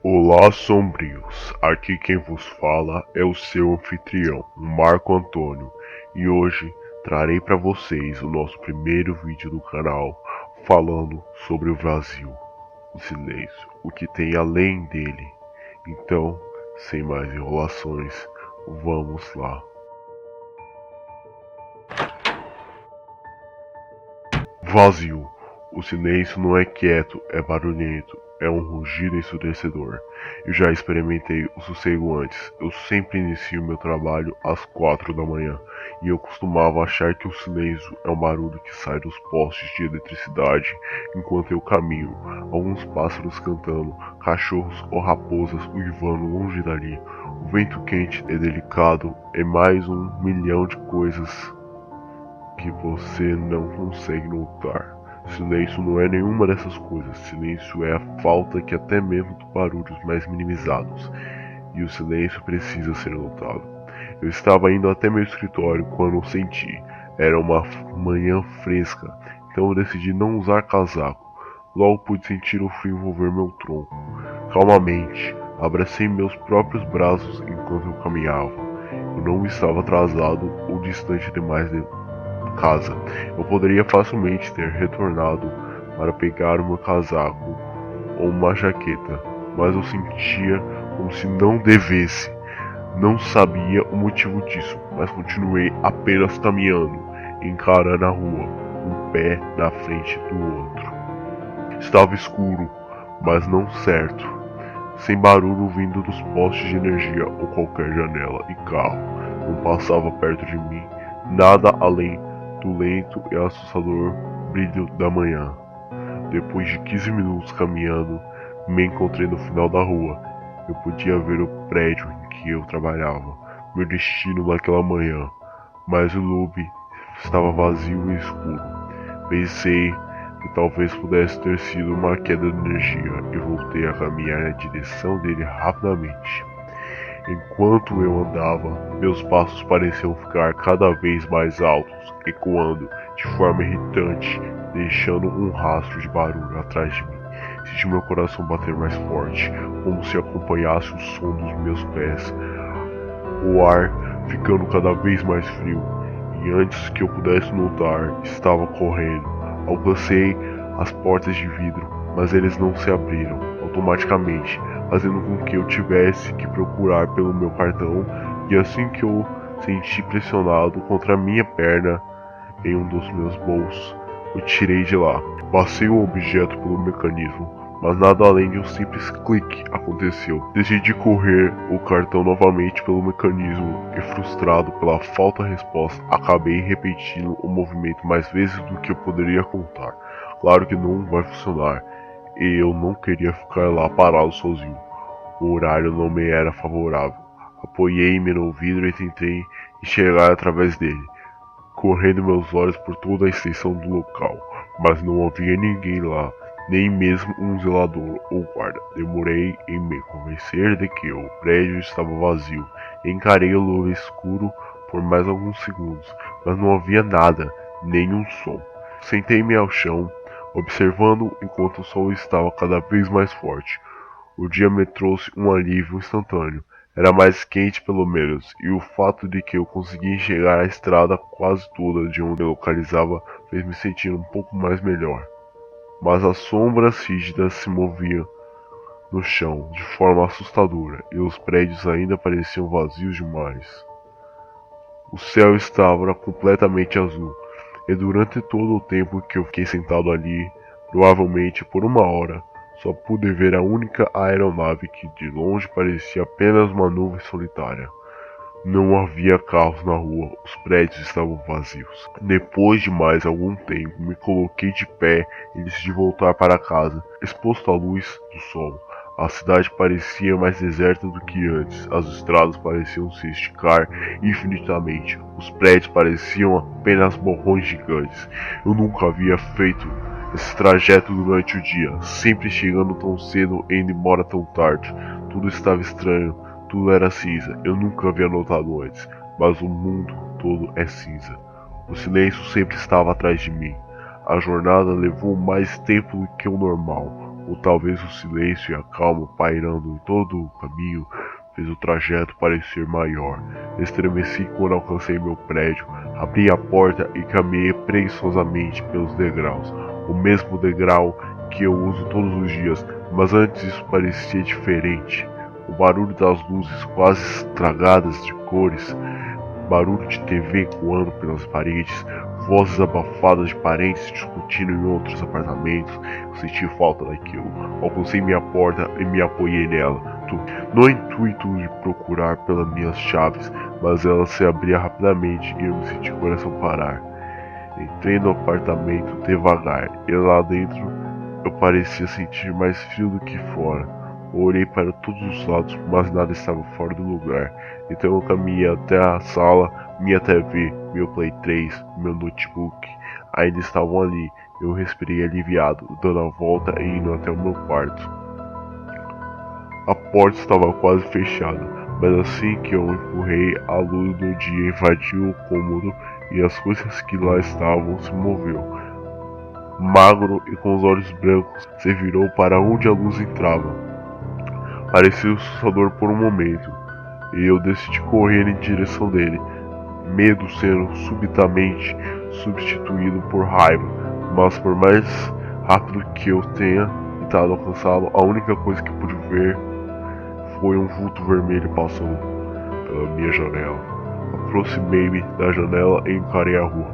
Olá, sombrios! Aqui quem vos fala é o seu anfitrião, Marco Antônio, e hoje trarei para vocês o nosso primeiro vídeo do canal falando sobre o vazio, o silêncio, o que tem além dele. Então, sem mais enrolações, vamos lá. Vazio. O silêncio não é quieto, é barulhento, é um rugido ensurdecedor. Eu já experimentei o sossego antes. Eu sempre inicio meu trabalho às 4 da manhã e eu costumava achar que o silêncio é um barulho que sai dos postes de eletricidade enquanto eu caminho. Alguns pássaros cantando, cachorros ou raposas uivando longe dali. O vento quente é delicado e mais 1 milhão de coisas que você não consegue notar. Silêncio não é nenhuma dessas coisas. Silêncio é a falta que até mesmo dos barulhos mais minimizados. E o silêncio precisa ser notado. Eu estava indo até meu escritório quando senti. Era uma manhã fresca, então eu decidi não usar casaco. Logo pude sentir o frio envolver meu tronco. Calmamente, abracei meus próprios braços enquanto eu caminhava. Eu não estava atrasado ou distante demais de casa. Eu poderia facilmente ter retornado para pegar o meu casaco ou uma jaqueta, mas eu sentia como se não devesse. Não sabia o motivo disso, mas continuei apenas caminhando, encarando a rua, um pé na frente do outro. Estava escuro, mas não certo, sem barulho vindo dos postes de energia ou qualquer janela e carro. Não passava perto de mim nada além do lento e assustador brilho da manhã. Depois de 15 minutos caminhando, me encontrei no final da rua. Eu podia ver o prédio em que eu trabalhava, meu destino naquela manhã, mas o lobby estava vazio e escuro. Pensei que talvez pudesse ter sido uma queda de energia e voltei a caminhar na direção dele rapidamente. Enquanto eu andava, meus passos pareciam ficar cada vez mais altos, ecoando de forma irritante, deixando um rastro de barulho atrás de mim. Senti meu coração bater mais forte, como se acompanhasse o som dos meus pés, o ar ficando cada vez mais frio, e antes que eu pudesse notar, estava correndo. Alcancei as portas de vidro, mas eles não se abriram automaticamente, fazendo com que eu tivesse que procurar pelo meu cartão, e assim que eu senti pressionado contra a minha perna em um dos meus bolsos, eu tirei de lá. Passei o objeto pelo mecanismo, mas nada além de um simples clique aconteceu. Decidi correr o cartão novamente pelo mecanismo e, frustrado pela falta de resposta, acabei repetindo o movimento mais vezes do que eu poderia contar. Claro que não vai funcionar, e eu não queria ficar lá parado sozinho. O horário não me era favorável. Apoiei-me no vidro e tentei enxergar através dele, correndo meus olhos por toda a extensão do local, mas não havia ninguém lá, nem mesmo um zelador ou guarda. Demorei em me convencer de que o prédio estava vazio. Encarei o lobo escuro por mais alguns segundos, mas não havia nada, nenhum som. Sentei-me ao chão, observando enquanto o sol estava cada vez mais forte. O dia me trouxe um alívio instantâneo. Era mais quente pelo menos, e o fato de que eu conseguia enxergar a estrada quase toda de onde eu localizava fez me sentir um pouco mais melhor. Mas as sombras rígidas se moviam no chão de forma assustadora, e os prédios ainda pareciam vazios demais. O céu estava completamente azul, e durante todo o tempo que eu fiquei sentado ali, provavelmente por 1 hora, só pude ver a única aeronave que de longe parecia apenas uma nuvem solitária. Não havia carros na rua, os prédios estavam vazios. Depois de mais algum tempo, me coloquei de pé e decidi voltar para casa, exposto à luz do sol. A cidade parecia mais deserta do que antes, as estradas pareciam se esticar infinitamente, os prédios pareciam apenas borrões gigantes. Eu nunca havia feito esse trajeto durante o dia, sempre chegando tão cedo e indo embora tão tarde. Tudo estava estranho, tudo era cinza. Eu nunca havia notado antes, mas o mundo todo é cinza. O silêncio sempre estava atrás de mim. A jornada levou mais tempo do que o normal. ou talvez o silêncio e a calma pairando em todo o caminho fez o trajeto parecer maior. Estremeci quando alcancei meu prédio, abri a porta e caminhei preguiçosamente pelos degraus, o mesmo degrau que eu uso todos os dias, mas antes isso parecia diferente. O barulho das luzes quase estragadas de cores, barulho de TV ecoando pelas paredes, vozes abafadas de parentes discutindo em outros apartamentos. Eu senti falta daquilo. Alcancei minha porta e me apoiei nela, no intuito de procurar pelas minhas chaves, mas ela se abria rapidamente e eu me senti o coração parar. Entrei no apartamento devagar e lá dentro eu parecia sentir mais frio do que fora. Eu olhei para todos os lados, mas nada estava fora do lugar. Então eu caminhei até a sala. Minha TV, meu Play 3, meu notebook ainda estavam ali. Eu respirei aliviado, dando a volta e indo até o meu quarto. A porta estava quase fechada, mas assim que eu empurrei, a luz do dia invadiu o cômodo e as coisas que lá estavam se moveu. Magro e com os olhos brancos, se virou para onde a luz entrava. Parecia assustador por um momento, e eu decidi correr em direção dele, medo sendo subitamente substituído por raiva, mas por mais rápido que eu tenha tentado alcançá-lo, a única coisa que pude ver foi um vulto vermelho passando pela minha janela. Aproximei-me da janela e encarei a rua,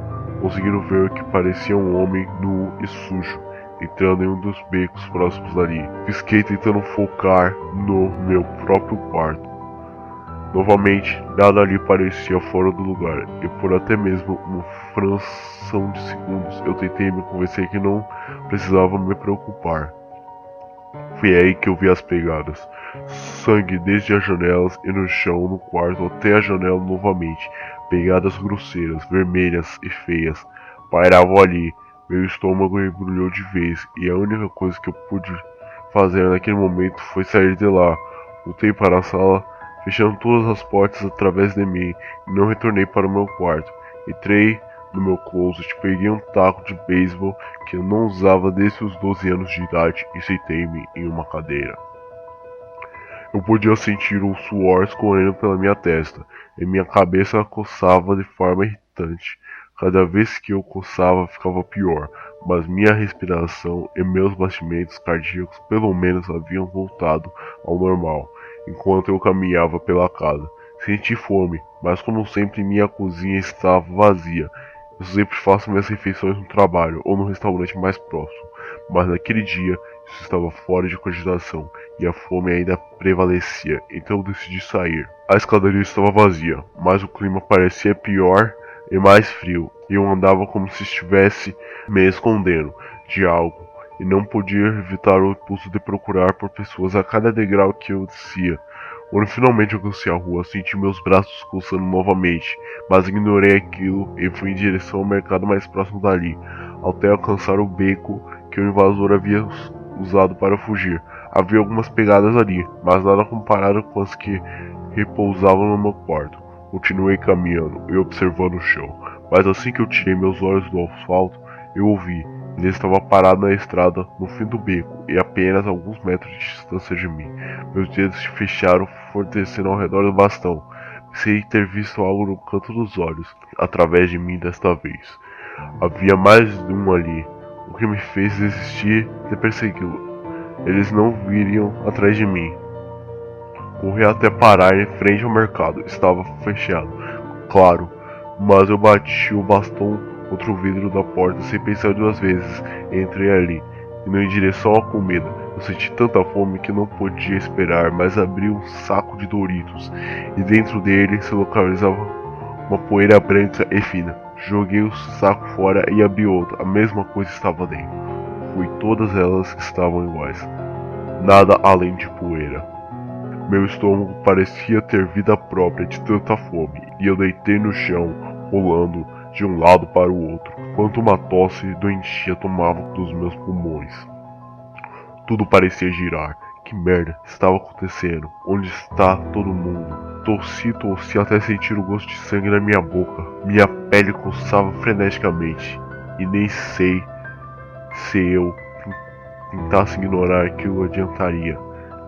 conseguindo ver o que parecia um homem nu e sujo entrando em um dos becos próximos dali. Pisquei tentando focar no meu próprio quarto. Novamente, nada ali parecia fora do lugar, e por até mesmo uma fração de segundos eu tentei me convencer que não precisava me preocupar. Foi aí que eu vi as pegadas. Sangue desde as janelas e no chão no quarto até a janela novamente. Pegadas grosseiras, vermelhas e feias pairavam ali. Meu estômago embrulhou de vez e a única coisa que eu pude fazer naquele momento foi sair de lá. Voltei para a sala, fechando todas as portas através de mim e não retornei para o meu quarto. Entrei no meu closet, peguei um taco de beisebol que eu não usava desde os 12 anos de idade e sentei-me em uma cadeira. Eu podia sentir o suor escorrendo pela minha testa e minha cabeça coçava de forma irritante. Cada vez que eu coçava ficava pior, mas minha respiração e meus batimentos cardíacos pelo menos haviam voltado ao normal, enquanto eu caminhava pela casa. Senti fome, mas como sempre minha cozinha estava vazia. Eu sempre faço minhas refeições no trabalho ou no restaurante mais próximo, mas naquele dia isso estava fora de cogitação e a fome ainda prevalecia, então eu decidi sair. A escadaria estava vazia, mas o clima parecia pior e mais frio, e eu andava como se estivesse me escondendo de algo, e não podia evitar o impulso de procurar por pessoas a cada degrau que eu descia. Quando finalmente alcancei a rua, senti meus braços coçando novamente, mas ignorei aquilo e fui em direção ao mercado mais próximo dali, até alcançar o beco que o invasor havia usado para fugir. Havia algumas pegadas ali, mas nada comparado com as que repousavam no meu quarto. Continuei caminhando e observando o chão, mas assim que eu tirei meus olhos do asfalto, eu ouvi. Ele estava parado na estrada, no fim do beco, e apenas alguns metros de distância de mim. Meus dedos se fecharam, fortalecendo ao redor do bastão. Pensei ter visto algo no canto dos olhos, através de mim desta vez. Havia mais de um ali, o que me fez desistir de persegui-lo. Eles não viriam atrás de mim. Corri até parar em frente ao mercado. Estava fechado, claro, mas eu bati o bastão contra o vidro da porta sem pensar duas vezes. Entrei ali, indo em direção à comida. Eu senti tanta fome que não podia esperar, mas abri um saco de Doritos, e dentro dele se localizava uma poeira branca e fina. Joguei o saco fora e abri outro. A mesma coisa estava dentro. Foi todas elas que estavam iguais. Nada além de poeira. Meu estômago parecia ter vida própria de tanta fome, e eu deitei no chão, rolando de um lado para o outro, enquanto uma tosse doentia tomava dos meus pulmões. Tudo parecia girar. Que merda estava acontecendo? Onde está todo mundo? Tossi até sentir o gosto de sangue na minha boca. Minha pele coçava freneticamente, e nem sei se eu tentasse ignorar aquilo adiantaria.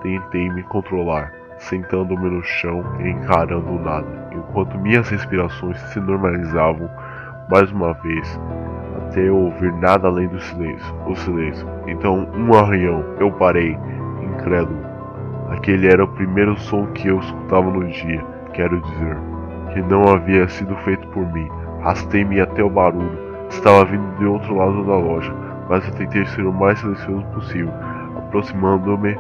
Tentei me controlar, sentando-me no chão e encarando o nada, enquanto minhas respirações se normalizavam mais uma vez, até eu ouvir nada além do silêncio, o silêncio. Então, um arranhão. Eu parei, incrédulo. Aquele era o primeiro som que eu escutava no dia, quero dizer, que não havia sido feito por mim. Arrastei-me até o barulho. Estava vindo de outro lado da loja, mas eu tentei ser o mais silencioso possível. Aproximando-me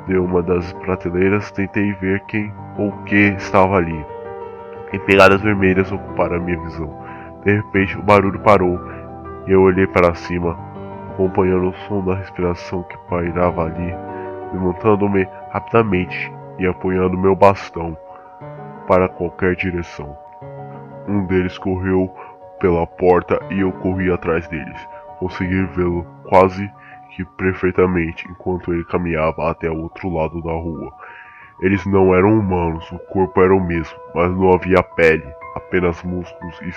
de uma das prateleiras, tentei ver quem ou que estava ali. Em pegadas vermelhas ocuparam a minha visão. De repente, o barulho parou e eu olhei para cima, acompanhando o som da respiração que pairava ali, levantando-me rapidamente e apoiando meu bastão para qualquer direção. Um deles correu pela porta e eu corri atrás deles. Consegui vê-lo quase que perfeitamente enquanto ele caminhava até o outro lado da rua. Eles não eram humanos, o corpo era o mesmo, mas não havia pele, apenas músculos e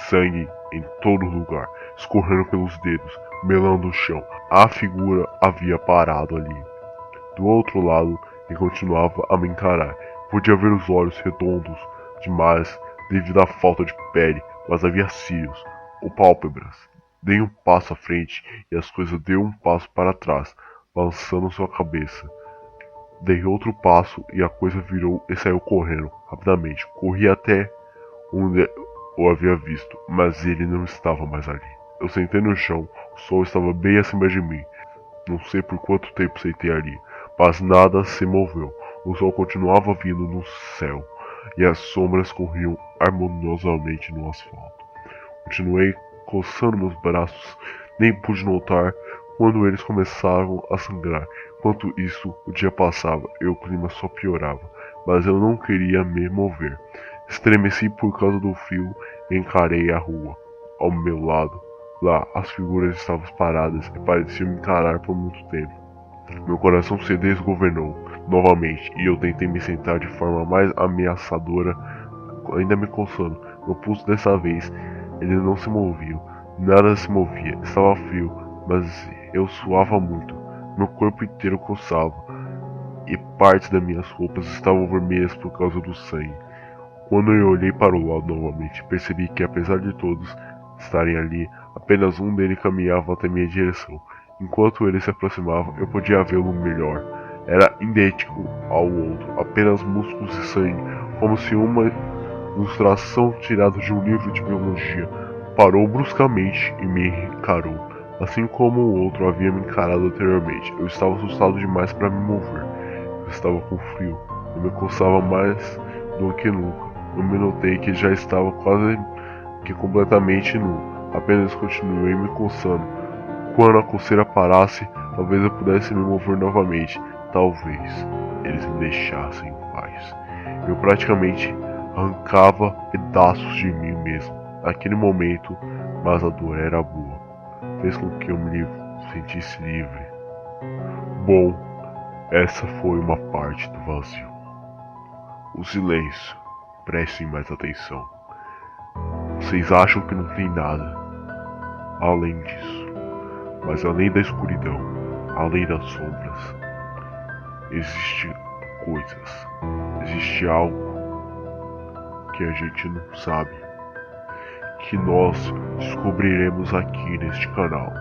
sangue em todo lugar, escorrendo pelos dedos, melando o chão. A figura havia parado ali. Do outro lado, ele continuava a me encarar. Podia ver os olhos redondos demais devido à falta de pele, mas havia cílios ou pálpebras. Dei um passo à frente e as coisas deu um passo para trás, balançando sua cabeça. Dei outro passo e a coisa virou e saiu correndo, rapidamente. Corri até onde o havia visto, mas ele não estava mais ali. Eu sentei no chão, o sol estava bem acima de mim. Não sei por quanto tempo sentei ali, mas nada se moveu. O sol continuava vindo no céu e as sombras corriam harmoniosamente no asfalto. Continuei coçando meus braços, nem pude notar quando eles começaram a sangrar. Enquanto isso, o dia passava e o clima só piorava, mas eu não queria me mover. Estremeci por causa do frio e encarei a rua. Ao meu lado, lá, as figuras estavam paradas e pareciam me encarar por muito tempo. Meu coração se desgovernou novamente e eu tentei me sentar de forma mais ameaçadora, ainda me coçando. Meu pulso dessa vez, eles não se moviam, nada se movia, estava frio, mas eu suava muito. Meu corpo inteiro coçava e partes das minhas roupas estavam vermelhas por causa do sangue. Quando eu olhei para o lado novamente, percebi que apesar de todos estarem ali, apenas um deles caminhava até minha direção. Enquanto ele se aproximava, eu podia vê-lo melhor. Era idêntico ao outro, apenas músculos e sangue, como se uma ilustração tirada de um livro de biologia. Parou bruscamente e me encarou. Assim como o outro havia me encarado anteriormente, eu estava assustado demais para me mover. Eu estava com frio e me coçava mais do que nunca. Eu me notei que já estava quase que completamente nu. Apenas continuei me coçando. Quando a coceira parasse, talvez eu pudesse me mover novamente. Talvez eles me deixassem em paz. Eu praticamente arrancava pedaços de mim mesmo naquele momento, mas a dor era boa. Fez com que eu me sentisse livre. Bom, essa foi uma parte do vazio. O silêncio. Prestem mais atenção. Vocês acham que não tem nada além disso, mas além da escuridão, além das sombras, existe coisas, existe algo que a gente não sabe, que nós descobriremos aqui neste canal.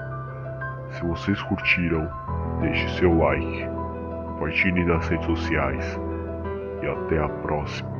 Se vocês curtiram, deixe seu like, compartilhe nas redes sociais e até a próxima.